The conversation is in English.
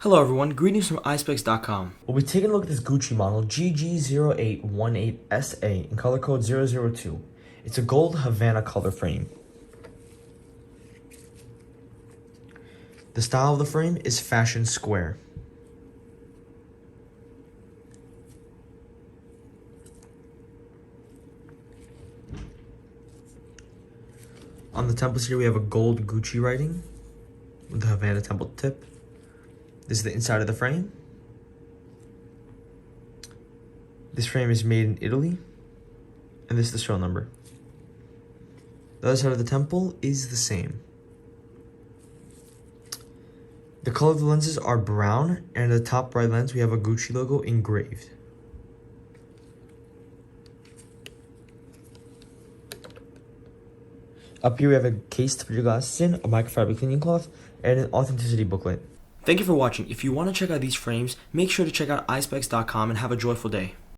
Hello everyone, greetings from Eyespecs.com. We'll be taking a look at this Gucci model GG0818SA in color code 002. It's a gold Havana color frame. The style of the frame is fashion square. On the temples here we have a gold Gucci writing with the Havana temple tip. This is the inside of the frame. This frame is made in Italy, and this is the serial number. The other side of the temple is the same. The color of the lenses are brown, and at the top right lens we have a Gucci logo engraved. Up here we have a case to put your glasses in, a microfiber cleaning cloth, and an authenticity booklet. Thank you for watching. If you want to check out these frames, make sure to check out Eyespecs.com and have a joyful day.